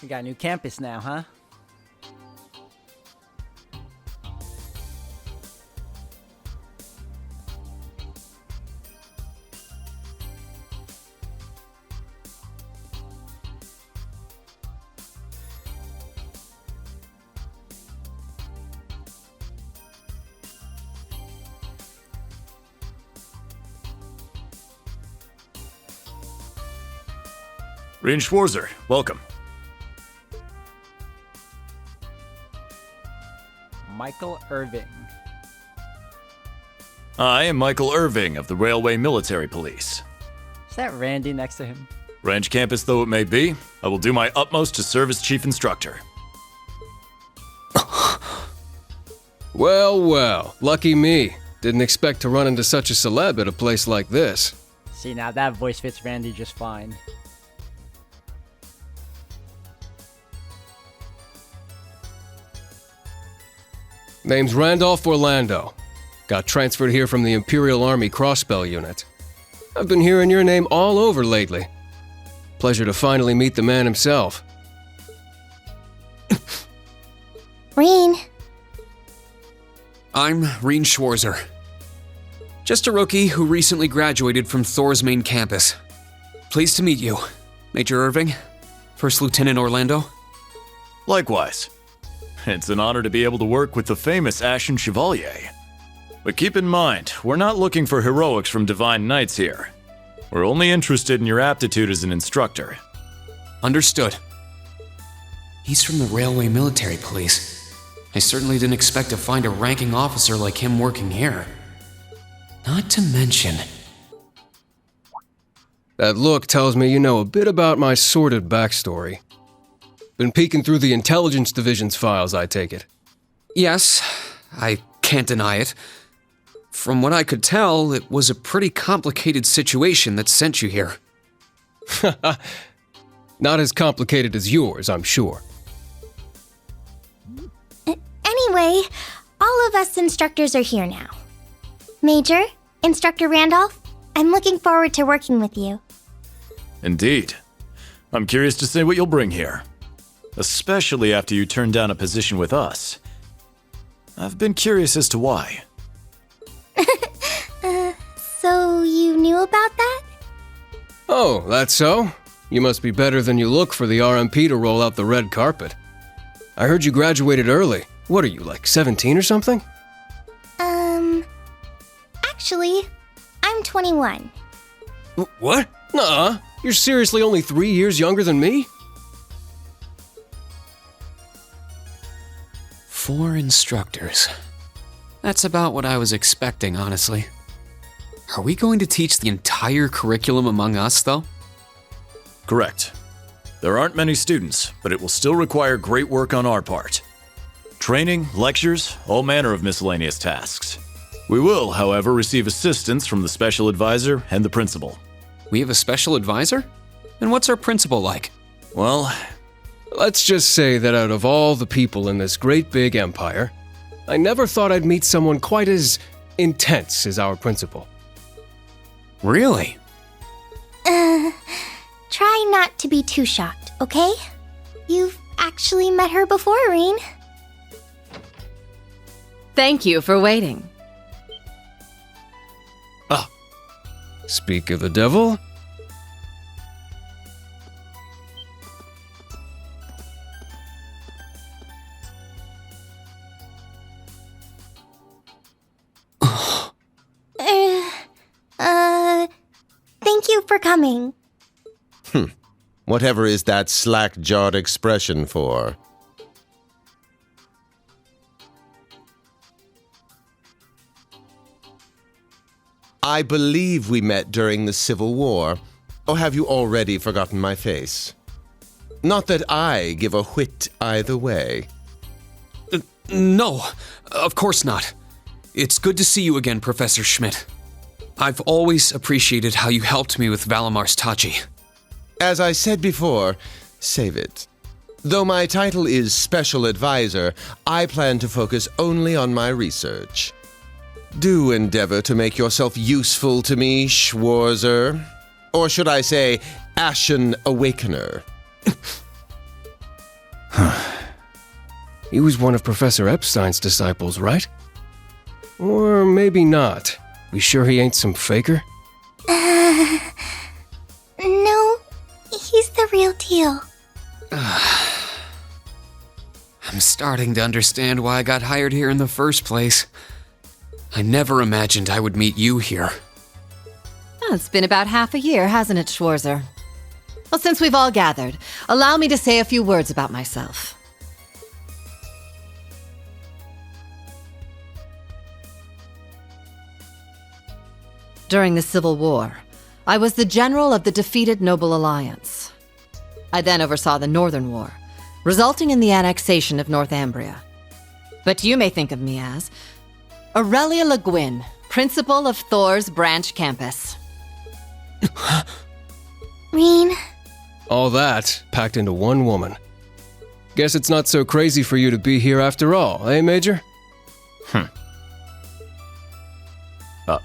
We got a new campus now, huh? Reen Schwarzer, welcome. Michael Irving. I am Michael Irving of the Railway Military Police. Is that Randy next to him? Ranch campus though it may be, I will do my utmost to serve as chief instructor. Well, well, lucky me. Didn't expect to run into such a celeb at a place like this. See, now that voice fits Randy just fine. Name's Randolph Orlando. Got transferred here from the Imperial Army Crossbell Unit. I've been hearing your name all over lately. Pleasure to finally meet the man himself. Reen. I'm Reen Schwarzer. Just a rookie who recently graduated from Thor's main campus. Pleased to meet you, Major Irving, First Lieutenant Orlando. Likewise. It's an honor to be able to work with the famous Ashen Chevalier. But keep in mind, we're not looking for heroics from Divine Knights here. We're only interested in your aptitude as an instructor. Understood. He's from the Railway Military Police. I certainly didn't expect to find a ranking officer like him working here. Not to mention... That look tells me you know a bit about my sordid backstory. Been peeking through the Intelligence Division's files, I take it. Yes, I can't deny it. From what I could tell, it was a pretty complicated situation that sent you here. Not as complicated as yours, I'm sure. Anyway, all of us instructors are here now. Major, Instructor Randolph, I'm looking forward to working with you. Indeed. I'm curious to see what you'll bring here. Especially after you turned down a position with us. I've been curious as to why. So you knew about that? Oh, that's so? You must be better than you look for the RMP to roll out the red carpet. I heard you graduated early. What are you, like 17 or something? Actually, I'm 21. What? Nuh-uh. You're seriously only 3 years younger than me? 4 instructors. That's about what I was expecting, honestly. Are we going to teach the entire curriculum among us, though? Correct. There aren't many students, but it will still require great work on our part. Training, lectures, all manner of miscellaneous tasks. We will, however, receive assistance from the special advisor and the principal. We have a special advisor? And what's our principal like? Well, let's just say that out of all the people in this great big empire, I never thought I'd meet someone quite as intense as our principal. Really? Try not to be too shocked, okay? You've actually met her before, Reen. Thank you for waiting. Speak of the devil. Thank you for coming. Whatever is that slack-jawed expression for? I believe we met during the Civil War. Or have you already forgotten my face? Not that I give a whit either way. No, of course not. It's good to see you again, Professor Schmidt. I've always appreciated how you helped me with Valamar's Tachi. As I said before, save it. Though my title is Special Advisor, I plan to focus only on my research. Do endeavor to make yourself useful to me, Schwarzer. Or should I say, Ashen Awakener. He was one of Professor Epstein's disciples, right? Or maybe not. We sure he ain't some faker? No, he's the real deal. I'm starting to understand why I got hired here in the first place. I never imagined I would meet you here. Oh, it's been about half a year, hasn't it, Schwarzer? Well, since we've all gathered, allow me to say a few words about myself. During the Civil War, I was the general of the defeated Noble Alliance. I then oversaw the Northern War, resulting in the annexation of Northumbria. But you may think of me as Aurelia Le Guin, principal of Thor's branch campus. Reen, All that packed into one woman. Guess it's not so crazy for you to be here after all, eh, Major?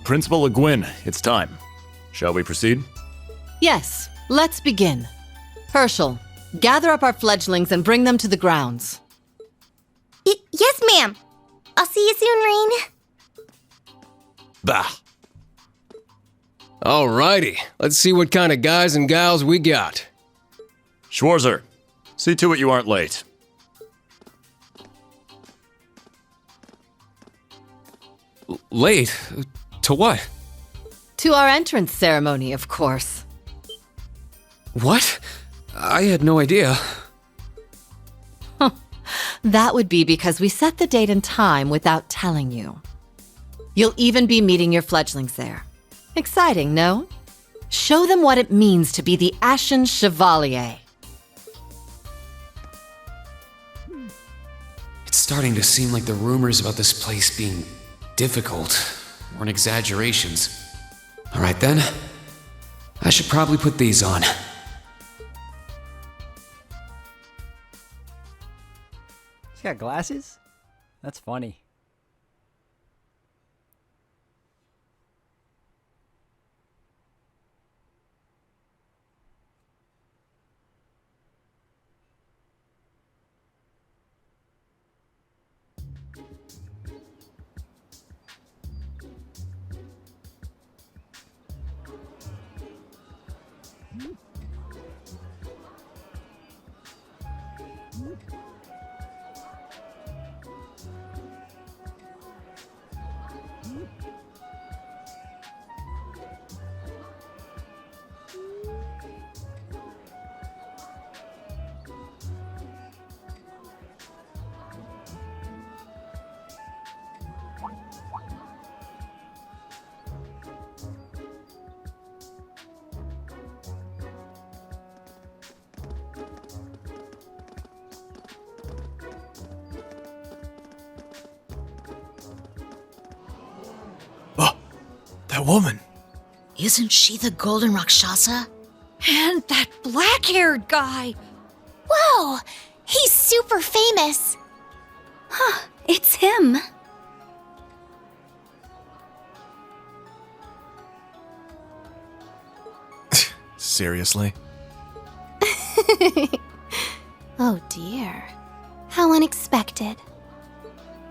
Principal Le Guin, it's time. Shall we proceed? Yes, let's begin. Herschel, gather up our fledglings and bring them to the grounds. yes, ma'am. I'll see you soon, Reen. Bah! Alrighty, let's see what kind of guys and gals we got. Schwarzer, see to it you aren't late. Late? To what? To our entrance ceremony, of course. What? I had no idea. That would be because we set the date and time without telling you. You'll even be meeting your fledglings there. Exciting, no? Show them what it means to be the Ashen Chevalier. It's starting to seem like the rumors about this place being difficult weren't exaggerations. All right then, I should probably put these on. He's got glasses? That's funny. That woman! Isn't she the Golden Rakshasa? And that black-haired guy! Whoa, he's super famous. Huh, it's him. Seriously? Oh dear. How unexpected.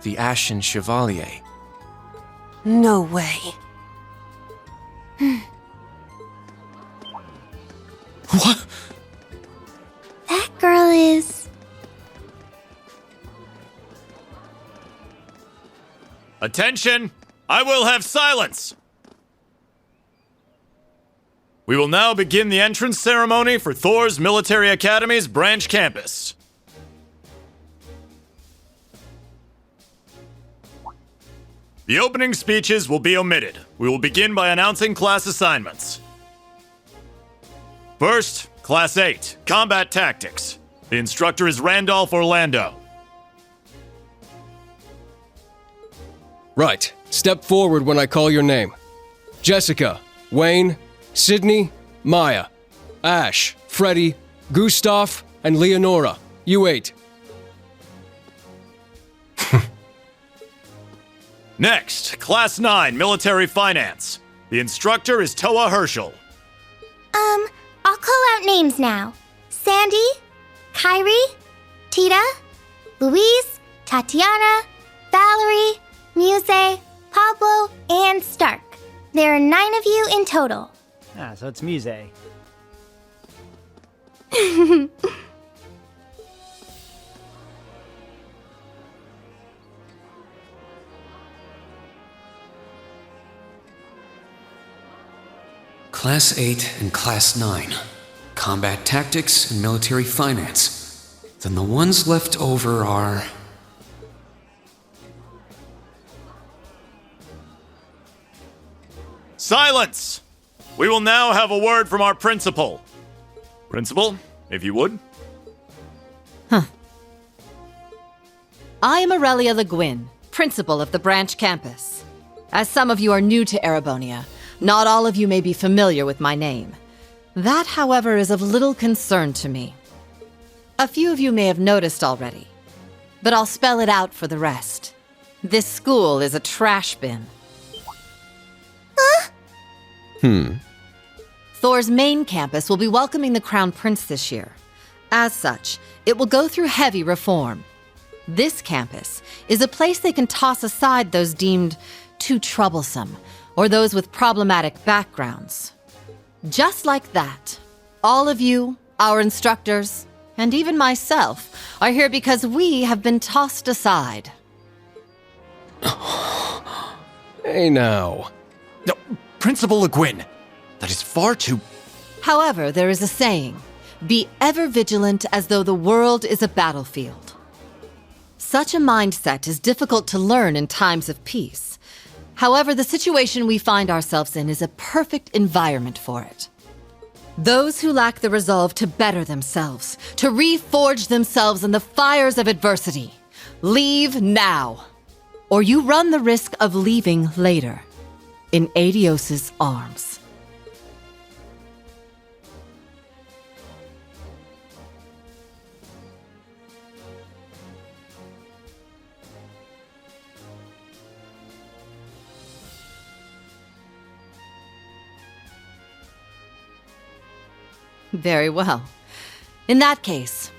The Ashen Chevalier. No way. What? That girl is... Attention! I will have silence! We will now begin the entrance ceremony for Thor's Military Academy's branch campus. The opening speeches will be omitted. We will begin by announcing class assignments. First, Class 8, Combat Tactics. The instructor is Randolph Orlando. Right, step forward when I call your name. Jessica, Wayne, Sydney, Maya, Ash, Freddy, Gustav, and Leonora. You 8. Next, Class 9, Military Finance. The instructor is Toa Herschel. I'll call out names now. Sandy, Kyrie, Tita, Louise, Tatiana, Valerie, Muse, Pablo, and Stark. There are 9 of you in total. Ah, so it's Muse. Class 8 and Class 9. Combat Tactics and Military Finance. Then the ones left over are... Silence! We will now have a word from our principal. Principal, if you would. I am Aurelia Le Guin, principal of the branch campus. As some of you are new to Erebonia, not all of you may be familiar with my name. That, however, is of little concern to me. A few of you may have noticed already, but I'll spell it out for the rest. This school is a trash bin. Thor's main campus will be welcoming the Crown Prince this year. As such, it will go through heavy reform. This campus is a place they can toss aside those deemed too troublesome, or those with problematic backgrounds. Just like that, all of you, our instructors, and even myself, are here because we have been tossed aside. Hey now. No, Principal Le Guin, that is far too... However, there is a saying, be ever vigilant as though the world is a battlefield. Such a mindset is difficult to learn in times of peace. However, the situation we find ourselves in is a perfect environment for it. Those who lack the resolve to better themselves, to reforge themselves in the fires of adversity, leave now, or you run the risk of leaving later, in Adios's arms. Very well. In that case,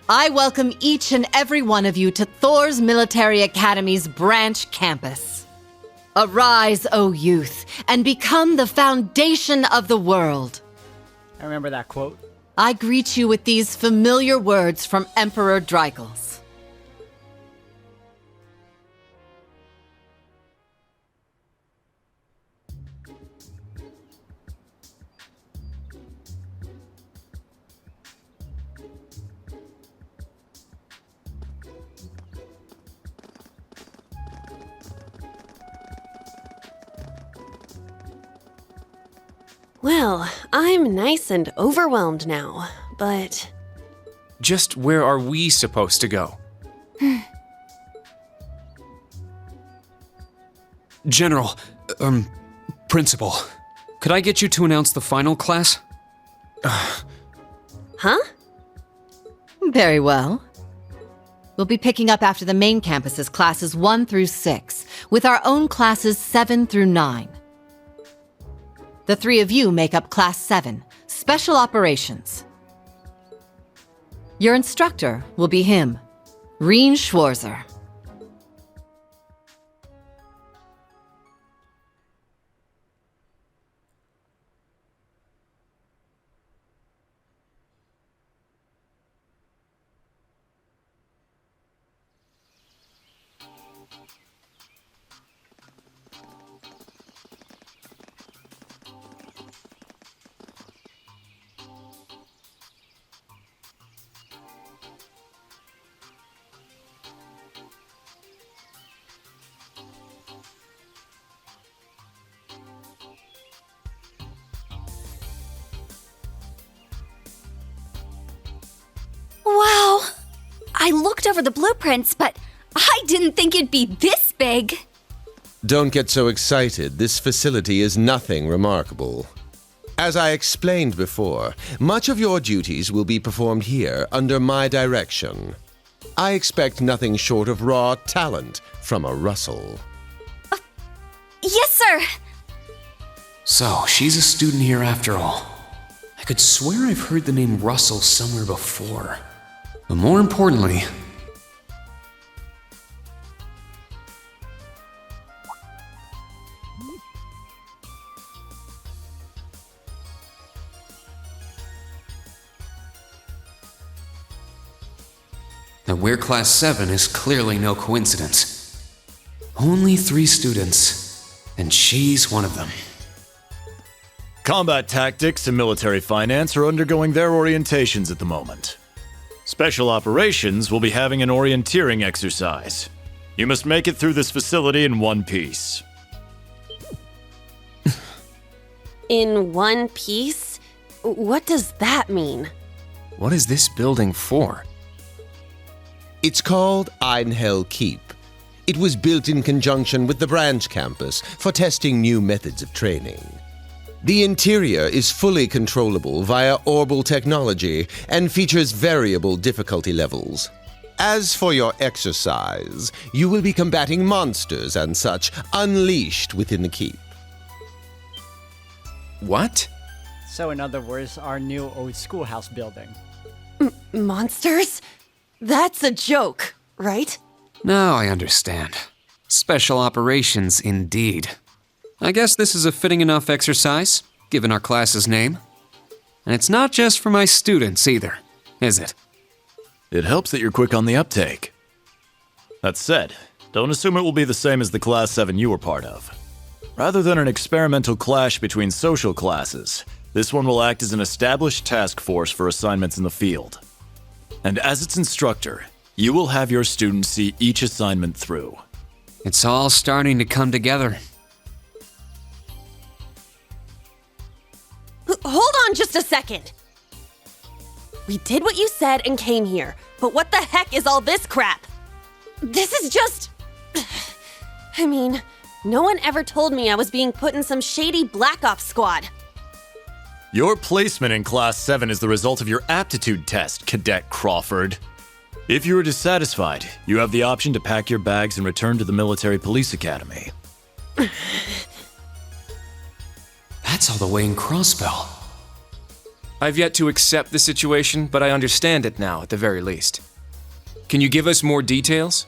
I welcome each and every one of you to Thor's Military Academy's branch campus. Arise, O youth, and become the foundation of the world. I remember that quote. I greet you with these familiar words from Emperor Dreikels. Well, I'm nice and overwhelmed now, but... Just where are we supposed to go? General, Principal, could I get you to announce the final class? Huh? Very well. We'll be picking up after the main campus's classes 1 through 6, with our own classes 7 through 9. The 3 of you make up Class 7, Special Operations. Your instructor will be him, Reen Schwarzer. Wow! I looked over the blueprints, but I didn't think it'd be this big. Don't get so excited. This facility is nothing remarkable. As I explained before, much of your duties will be performed here under my direction. I expect nothing short of raw talent from a Russell. Yes, sir! So, she's a student here after all. I could swear I've heard the name Russell somewhere before. But more importantly, that we're Class 7 is clearly no coincidence. Only 3 students, and she's one of them. Combat tactics and military finance are undergoing their orientations at the moment. Special operations will be having an orienteering exercise. You must make it through this facility in one piece. In one piece? What does that mean? What is this building for? It's called Einhell Keep. It was built in conjunction with the branch campus for testing new methods of training. The interior is fully controllable via orbal technology and features variable difficulty levels. As for your exercise, you will be combating monsters and such unleashed within the keep. What? So in other words, our new old schoolhouse building. Monsters? That's a joke, right? Now I understand. Special operations indeed. I guess this is a fitting enough exercise, given our class's name. And it's not just for my students either, is it? It helps that you're quick on the uptake. That said, don't assume it will be the same as the Class 7 you were part of. Rather than an experimental clash between social classes, this one will act as an established task force for assignments in the field. And as its instructor, you will have your students see each assignment through. It's all starting to come together. Hold on just a second! We did what you said and came here, but what the heck is all this crap? This is just... I mean, no one ever told me I was being put in some shady Black Ops squad. Your placement in Class 7 is the result of your aptitude test, Cadet Crawford. If you are dissatisfied, you have the option to pack your bags and return to the Military Police Academy. That's all the way in Crossbell. I've yet to accept the situation, but I understand it now at the very least. Can you give us more details?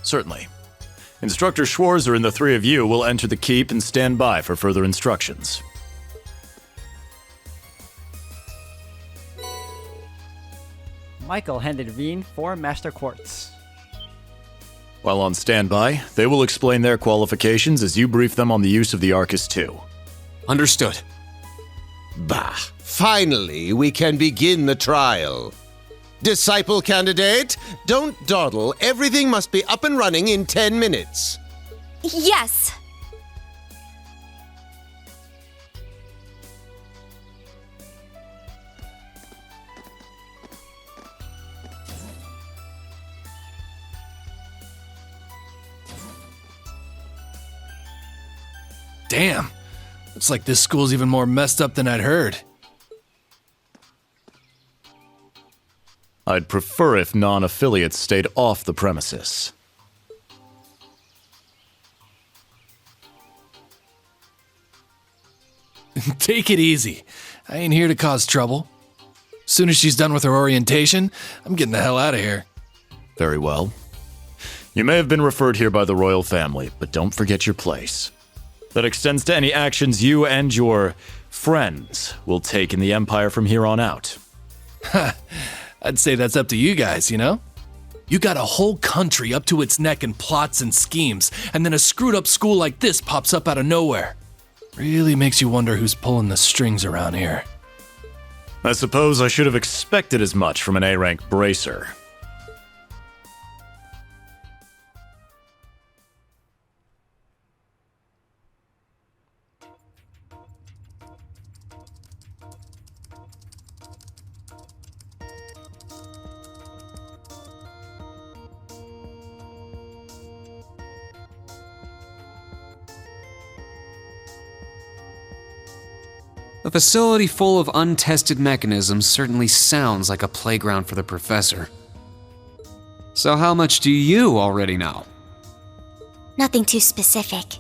Certainly. Instructor Schwarzer and the 3 of you will enter the keep and stand by for further instructions. Michael handed Veen 4 Master Quartz. While on standby, they will explain their qualifications as you brief them on the use of the Arcus 2. Understood. Bah! Finally, we can begin the trial. Disciple candidate, don't dawdle. Everything must be up and running in 10 minutes. Yes! Damn. Looks like this school's even more messed up than I'd heard. I'd prefer if non-affiliates stayed off the premises. Take it easy. I ain't here to cause trouble. Soon as she's done with her orientation, I'm getting the hell out of here. Very well. You may have been referred here by the royal family, but don't forget your place. That extends to any actions you and your friends will take in the Empire from here on out. Ha! I'd say that's up to you guys, you know? You got a whole country up to its neck in plots and schemes, and then a screwed up school like this pops up out of nowhere. Really makes you wonder who's pulling the strings around here. I suppose I should have expected as much from an A-rank bracer. A facility full of untested mechanisms certainly sounds like a playground for the professor. So how much do you already know? Nothing too specific.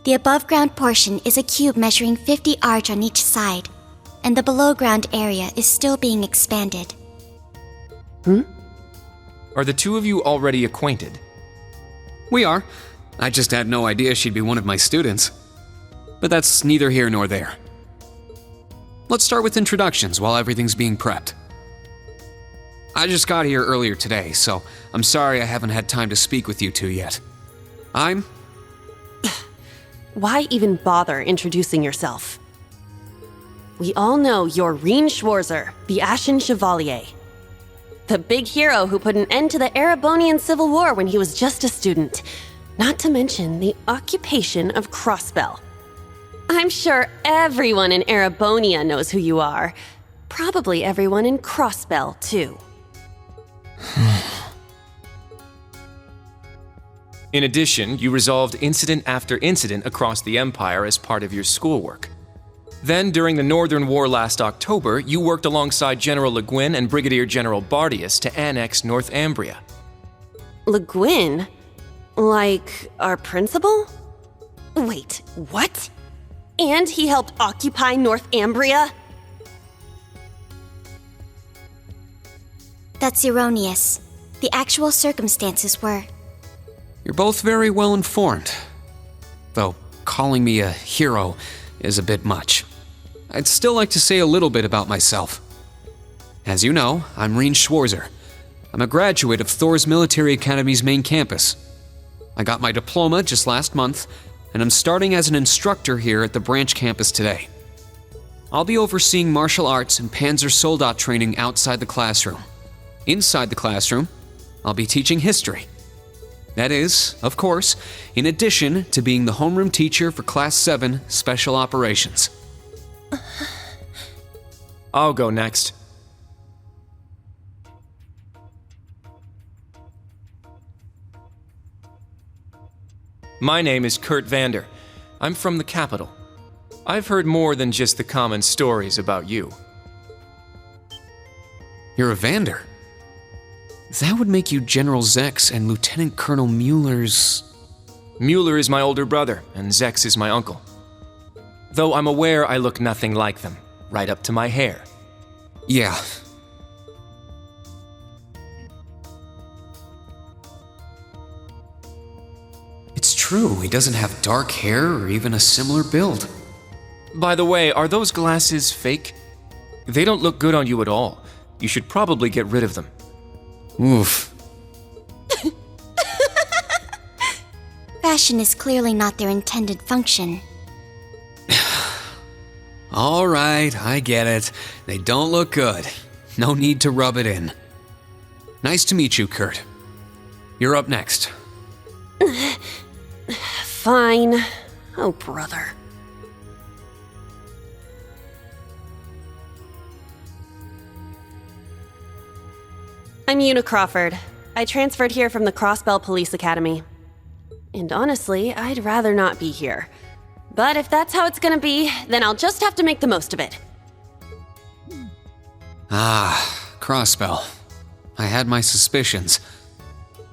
The above-ground portion is a cube measuring 50 arch on each side, and the below-ground area is still being expanded. Are the two of you already acquainted? We are. I just had no idea she'd be one of my students. But that's neither here nor there. Let's start with introductions while everything's being prepped. I just got here earlier today, so I'm sorry I haven't had time to speak with you two yet. I'm... Why even bother introducing yourself? We all know you're Rien Schwarzer, the Ashen Chevalier. The big hero who put an end to the Erebonian Civil War when he was just a student. Not to mention the occupation of Crossbell. I'm sure everyone in Erebonia knows who you are. Probably everyone in Crossbell, too. In addition, you resolved incident after incident across the Empire as part of your schoolwork. Then, during the Northern War last October, you worked alongside General Le Guin and Brigadier General Bardius to annex Northumbria. Le Guin? Like our principal? Wait, what? And he helped occupy Northumbria? That's erroneous. The actual circumstances were... You're both very well informed. Though calling me a hero is a bit much. I'd still like to say a little bit about myself. As you know, I'm Rien Schwarzer. I'm a graduate of Thor's Military Academy's main campus. I got my diploma just last month, and I'm starting as an instructor here at the branch campus today. I'll be overseeing martial arts and Panzer Soldat training outside the classroom. Inside the classroom, I'll be teaching history. That is, of course, in addition to being the homeroom teacher for Class 7 Special Operations. I'll go next. My name is Kurt Vander. I'm from the capital. I've heard more than just the common stories about you. You're a Vander? That would make you General Zex and Lieutenant Colonel Mueller's... Mueller is my older brother, and Zex is my uncle. Though I'm aware I look nothing like them, right up to my hair. Yeah. It's true, he doesn't have dark hair or even a similar build. By the way, are those glasses fake? They don't look good on you at all. You should probably get rid of them. Oof. Fashion is clearly not their intended function. All right, I get it. They don't look good. No need to rub it in. Nice to meet you, Kurt. You're up next. Fine. Oh, brother. I'm Una Crawford. I transferred here from the Crossbell Police Academy. And honestly, I'd rather not be here. But if that's how it's gonna be, then I'll just have to make the most of it. Ah, Crossbell. I had my suspicions.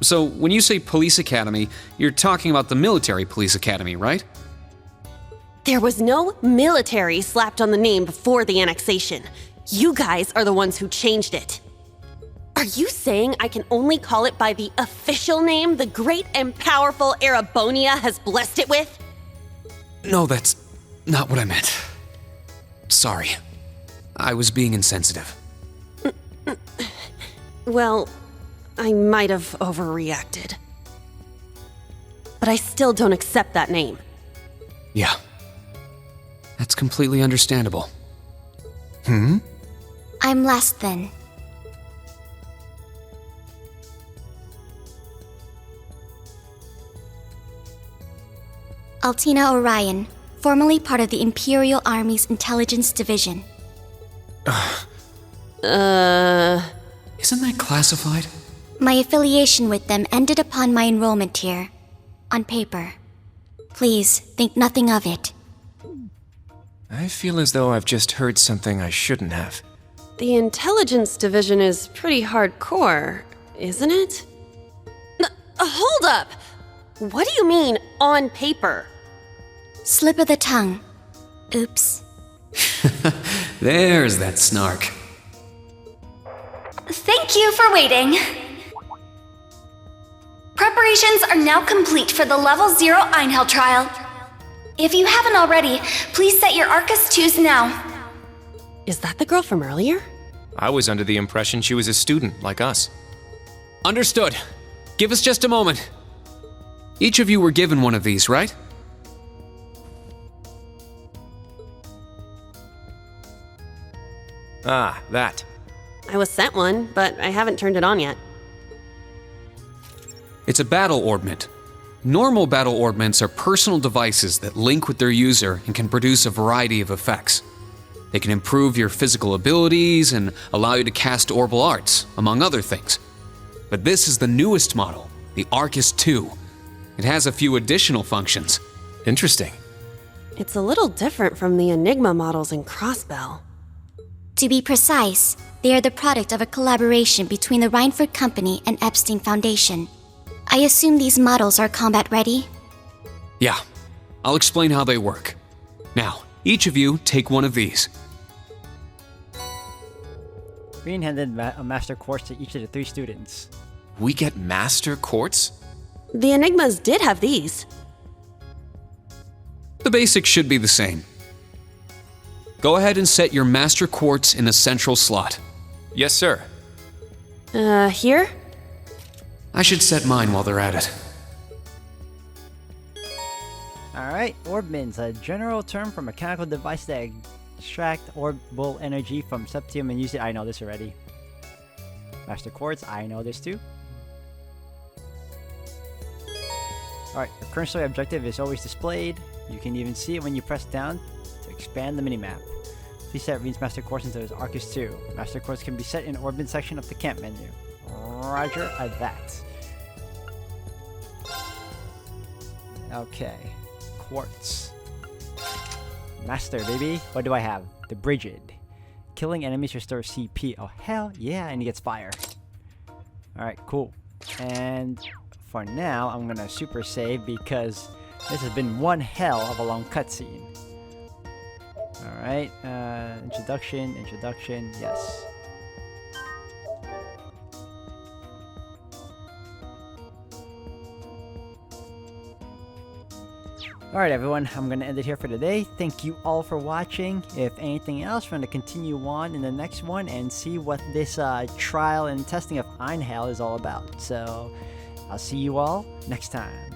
So, when you say police academy, you're talking about the military police academy, right? There was no military slapped on the name before the annexation. You guys are the ones who changed it. Are you saying I can only call it by the official name the great and powerful Erebonia has blessed it with? No, that's not what I meant. Sorry. I was being insensitive. Well, I might have overreacted. But I still don't accept that name. Yeah. That's completely understandable. I'm last then. Altina Orion, formerly part of the Imperial Army's Intelligence Division. Isn't that classified? My affiliation with them ended upon my enrollment here. On paper. Please, think nothing of it. I feel as though I've just heard something I shouldn't have. The intelligence division is pretty hardcore, isn't it? Hold up! What do you mean, on paper? Slip of the tongue. Oops. There's that snark. Thank you for waiting. Preparations are now complete for the Level 0 Einhell trial. If you haven't already, please set your Arcus 2s now. Is that the girl from earlier? I was under the impression she was a student like us. Understood. Give us just a moment. Each of you were given one of these, right? Ah, that. I was sent one, but I haven't turned it on yet. It's a battle orbment. Normal battle orbments are personal devices that link with their user and can produce a variety of effects. They can improve your physical abilities and allow you to cast orbal arts, among other things. But this is the newest model, the Arcus 2. It has a few additional functions. Interesting. It's a little different from the Enigma models in Crossbell. To be precise, they are the product of a collaboration between the Reinford Company and Epstein Foundation. I assume these models are combat ready? Yeah, I'll explain how they work. Now, each of you take one of these. Green handed a master quartz to each of the 3 students. We get master quartz? The Enigmas did have these. The basics should be the same. Go ahead and set your master quartz in the central slot. Yes, sir. Here? I should set mine while they're at it. Alright, Orbmins, a general term for mechanical device that extract orbital energy from septium and use it. I know this already. Master Quartz, I know this too. Alright, your current story objective is always displayed. You can even see it when you press down to expand the minimap. Please set Reen's Master Quartz into his Arcus 2. Master Quartz can be set in the Orbit section of the camp menu. Roger that. Okay. Quartz. Master, baby. What do I have? The Brigid. Killing enemies restores CP. Oh, hell yeah. And he gets fire. Alright, cool. And for now, I'm gonna super save because this has been one hell of a long cutscene. Alright. Introduction, yes. Alright everyone, I'm going to end it here for today. Thank you all for watching. If anything else, we're going to continue on in the next one and see what this trial and testing of Einhell is all about. So, I'll see you all next time.